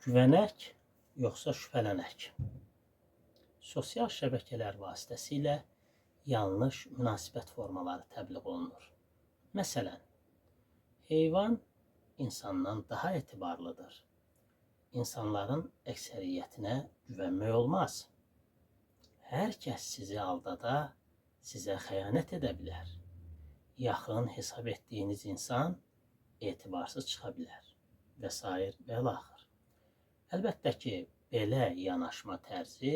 Güvənək yoxsa şübhələnək? Sosial şəbəkələr vasitəsilə yanlış münasibət formaları təbliğ olunur. Məsələn, heyvan insandan daha etibarlıdır. İnsanların əksəriyyətinə güvənmək olmaz. Hər kəs sizi aldada, sizə xəyanət edə bilər. Yaxın hesab etdiyiniz insan etibarsız çıxa bilər və s. və ilaxır. Əlbəttə ki, belə yanaşma tərzi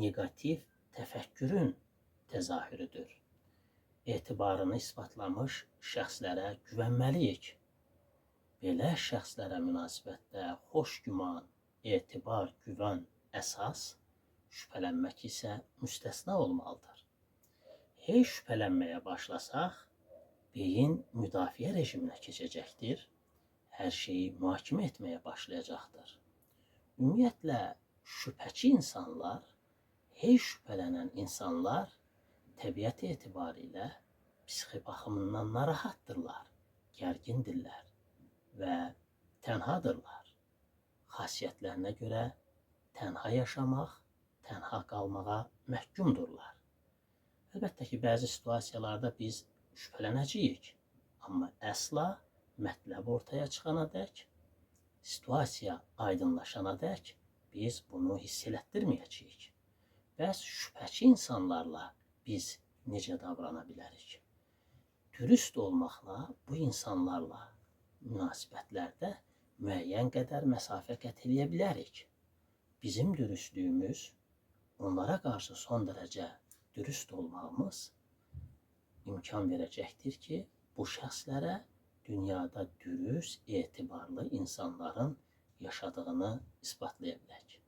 negativ təfəkkürün təzahürüdür. Etibarını isbatlamış şəxslərə güvənməliyik. Belə şəxslərə münasibətdə xoş güman, etibar, güvən əsas, şübhələnmək isə müstəsna olmalıdır. Heç şübhələnməyə başlasaq, beyin müdafiə rejiminə keçəcəkdir, hər şeyi mühakimə etməyə başlayacaqdır. Ümumiyyətlə, şübhəçi insanlar, heç şübhələnən insanlar təbiət etibarilə psixi baxımından narahatdırlar, gərgindirlər və tənhadırlar. Xasiyyətlərinə görə tənha yaşamaq, tənha qalmağa məhkumdurlar. Əlbəttə ki, bəzi situasiyalarda biz şübhələnəcəyik, amma əsla mətləb ortaya çıxana dək, situasiya aydınlaşana dək biz bunu hiss elətdirməyəcəyik. Bəs şübhəçi insanlarla biz necə davrana bilərik? Dürüst olmaqla bu insanlarla münasibətlərdə müəyyən qədər məsafə qət edə bilərik. Bizim dürüstlüyümüz, onlara qarşı son dərəcə dürüst olmağımız imkan verəcəkdir ki, bu şəxslərə dünyada dürüst, etibarlı insanların yaşadığını isbatlaya bilək.